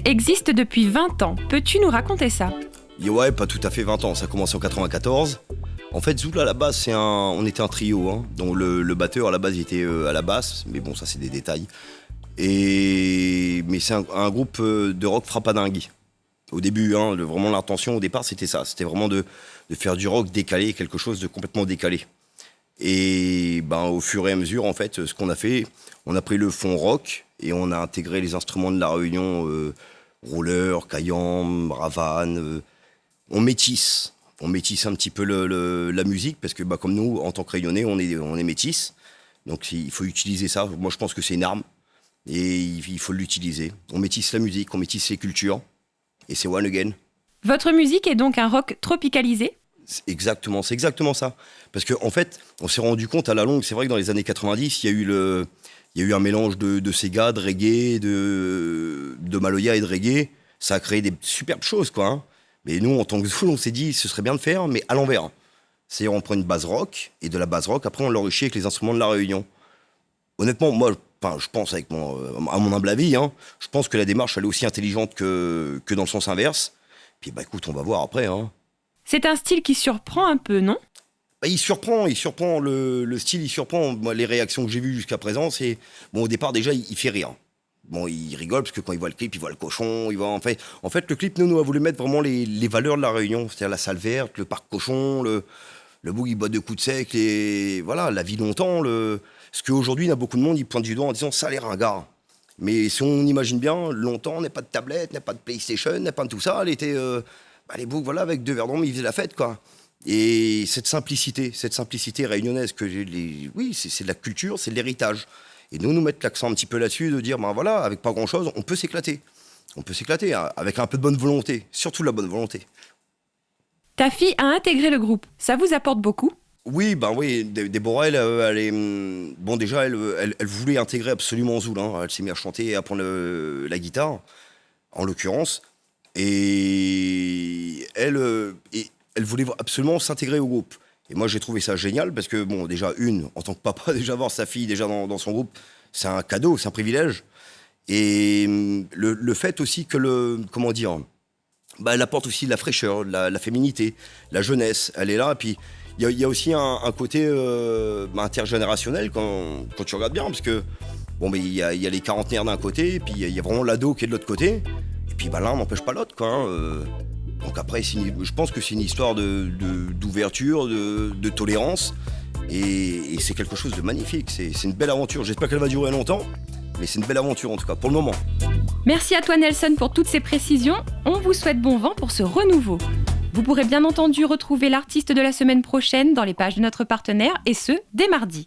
existe depuis 20 ans. Peux-tu nous raconter ça ? Et ouais, pas tout à fait 20 ans, ça a commencé en 94. En fait, Zoul, à la base, on était un trio. Hein. Donc le batteur, à la base, il était à la basse, mais bon, ça, c'est des détails. Mais c'est un groupe de rock frappadingue. Au début, hein, vraiment l'intention au départ, c'était ça. C'était vraiment de faire du rock décalé, quelque chose de complètement décalé. Et au fur et à mesure, en fait, ce qu'on a fait, on a pris le fond rock et on a intégré les instruments de la Réunion, rouleur, caillam, ravane. On métisse un petit peu la musique parce que comme nous, en tant que Réunionnais, on est métis. Donc il faut utiliser ça. Moi, je pense que c'est une arme et il faut l'utiliser. On métisse la musique, on métisse les cultures et c'est one again. Votre musique est donc un rock tropicalisé ? C'est exactement ça. Parce qu'en fait, on s'est rendu compte à la longue, c'est vrai que dans les années 90, il y a eu un mélange de Sega, de reggae, de Maloya et de reggae. Ça a créé des superbes choses, quoi. Hein. Mais nous, en tant que Zoul, on s'est dit, ce serait bien de faire, mais à l'envers. C'est-à-dire, on prend une base rock, et de la base rock, après, on l'enrichit avec les instruments de la Réunion. Honnêtement, moi, je pense, à mon humble avis, hein, je pense que la démarche, elle est aussi intelligente que dans le sens inverse. Puis, écoute, on va voir après, hein. C'est un style qui surprend un peu, non ? Il surprend, le style, il surprend. Moi, les réactions que j'ai vues jusqu'à présent, c'est... Bon, au départ, déjà, il fait rire. Bon, il rigole, parce que quand il voit le clip, il voit le cochon, il voit... En fait, le clip, nous a voulu mettre vraiment les valeurs de la Réunion. C'est-à-dire la salle verte, le parc cochon, le bout, il boit deux coups de sec, et voilà, la vie longtemps. Ce qu'aujourd'hui, il y a beaucoup de monde, ils pointent du doigt en disant, ça a l'air ringard. Mais si on imagine bien, longtemps, n'est pas de tablette, n'est pas de PlayStation, n'est pas de tout ça. Elle était... les boucs, voilà, avec 2 verres d'eau, ils faisaient la fête, quoi. Et cette simplicité réunionnaise, oui, c'est de la culture, c'est de l'héritage. Et nous mettre l'accent un petit peu là-dessus, de dire, voilà, avec pas grand-chose, on peut s'éclater. On peut s'éclater, hein, avec un peu de bonne volonté, surtout la bonne volonté. Ta fille a intégré le groupe, ça vous apporte beaucoup ? Oui, Déborah, elle est... Bon, déjà, elle voulait intégrer absolument Zoul, hein. Elle s'est mise à chanter et à prendre la guitare, en l'occurrence. Et elle voulait absolument s'intégrer au groupe. Et moi, j'ai trouvé ça génial parce que, déjà, en tant que papa, déjà voir sa fille déjà dans son groupe, c'est un cadeau, c'est un privilège. Et le fait aussi que elle apporte aussi de la fraîcheur, la féminité, la jeunesse. Elle est là. Et puis, il y a aussi un côté intergénérationnel quand tu regardes bien, parce que, il y a les quarantenaires d'un côté, et puis il y a vraiment l'ado qui est de l'autre côté. Et puis l'un n'empêche pas l'autre, quoi. Hein. Donc après, je pense que c'est une histoire d'ouverture, de tolérance. Et c'est quelque chose de magnifique. C'est une belle aventure. J'espère qu'elle va durer longtemps. Mais c'est une belle aventure, en tout cas, pour le moment. Merci à toi, Nelson, pour toutes ces précisions. On vous souhaite bon vent pour ce renouveau. Vous pourrez bien entendu retrouver l'artiste de la semaine prochaine dans les pages de notre partenaire, et ce, dès mardi.